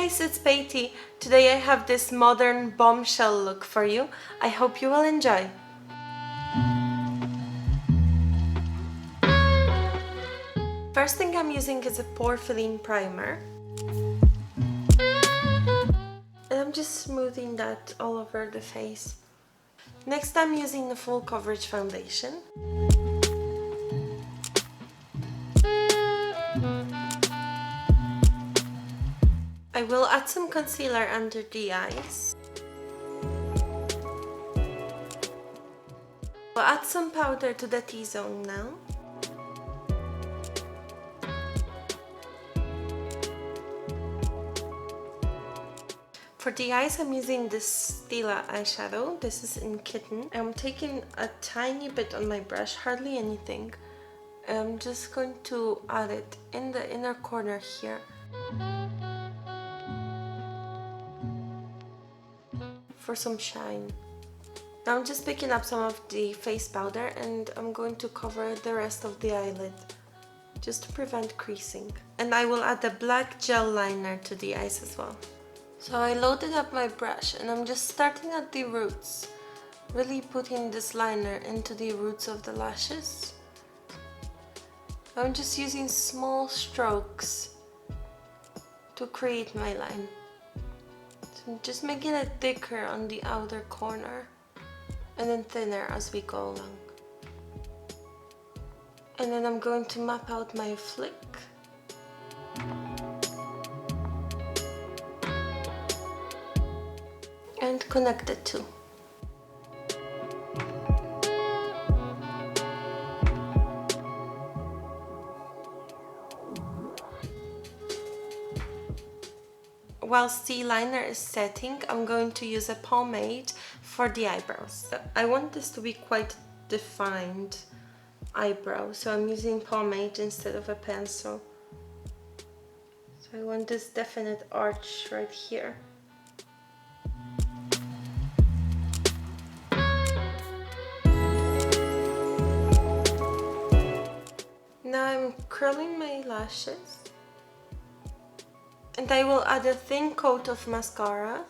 guys, it's Patty. Today I have this modern bombshell look for you. I hope you will enjoy. First thing I'm using is a pore filling primer. And I'm just smoothing that all over the face. Next I'm using the full coverage foundation. I will add some concealer under the eyes. I'll add some powder to the T-zone now. For the eyes, I'm using this Stilla eyeshadow. This is in Kitten. I'm taking a tiny bit on my brush, hardly anything. I'm just going to add it in the inner corner here. For some shine. Now I'm just picking up some of the face powder and I'm going to cover the rest of the eyelid just to prevent creasing. And I will add a black gel liner to the eyes as well. So I loaded up my brush and I'm just starting at the roots, really putting this liner into the roots of the lashes. I'm just using small strokes to create my line. So I'm just making it thicker on the outer corner and then thinner as we go along. And then I'm going to map out my flick. And connect the two. Whilst the liner is setting, I'm going to use a pomade for the eyebrows. I want this to be quite defined eyebrow, so I'm using pomade instead of a pencil. So I want this definite arch right here. Now I'm curling my lashes. And I will add a thin coat of mascara.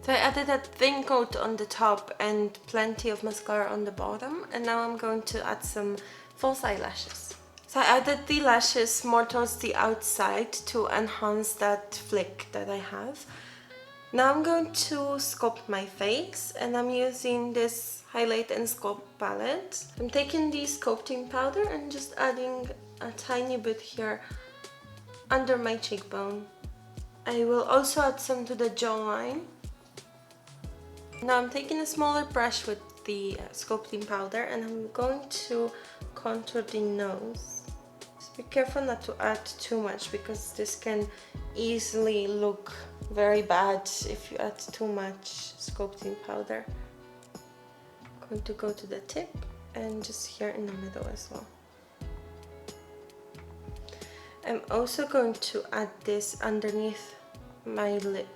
So I added a thin coat on the top and plenty of mascara on the bottom. And now I'm going to add some false eyelashes. So I added the lashes more towards the outside to enhance that flick that I have. Now I'm going to sculpt my face and I'm using this Highlight and Sculpt palette. I'm taking the sculpting powder and just adding a tiny bit here under my cheekbone. I will also add some to the jawline. Now I'm taking a smaller brush with the sculpting powder and I'm going to contour the nose. Just be careful not to add too much because this can easily look very bad if you add too much sculpting powder. I'm going to go to the tip and just here in the middle as well. I'm also going to add this underneath my lip.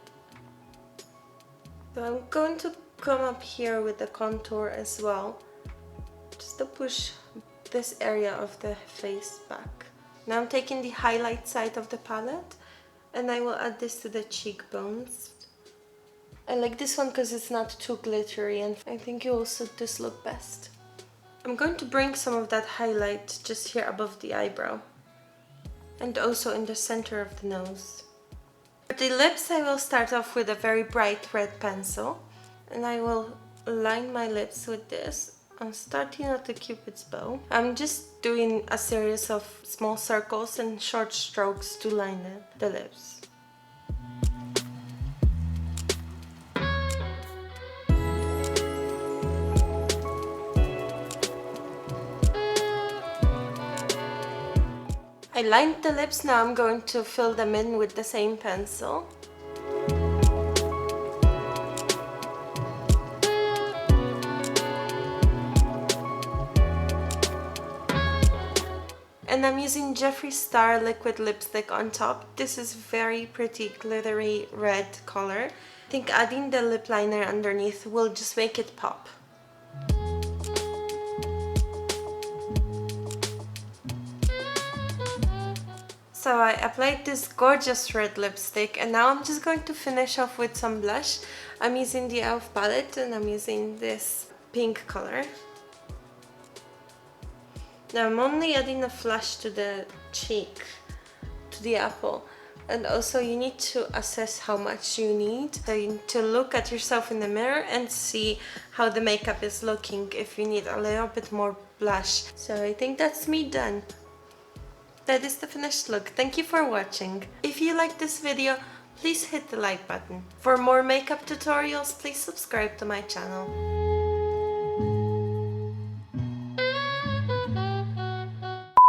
So I'm going to come up here with the contour as well, just to push this area of the face back. Now I'm taking the highlight side of the palette and I will add this to the cheekbones. I like this one because it's not too glittery and I think it will suit this look best. I'm going to bring some of that highlight just here above the eyebrow. And also in the center of the nose. For the lips, I will start off with a very bright red pencil and I will line my lips with this. I'm starting at the Cupid's bow. I'm just doing a series of small circles and short strokes to line the lips. I lined the lips, now I'm going to fill them in with the same pencil. And I'm using Jeffree Star liquid lipstick on top. This is very pretty glittery red color. I think adding the lip liner underneath will just make it pop. So I applied this gorgeous red lipstick and now I'm just going to finish off with some blush. I'm using the e.l.f. palette and I'm using this pink color. Now I'm only adding a flush to the cheek, to the apple. And also you need to assess how much you need. So you need to look at yourself in the mirror and see how the makeup is looking, if you need a little bit more blush. So I think that's me done. That is the finished look. Thank you for watching. If you like this video, please hit the like button. For more makeup tutorials, please subscribe to my channel.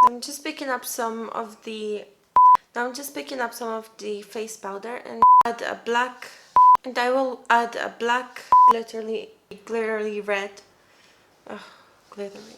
I'm just picking up some of the face powder and add a black, and I will add a black glittery red. Glittery.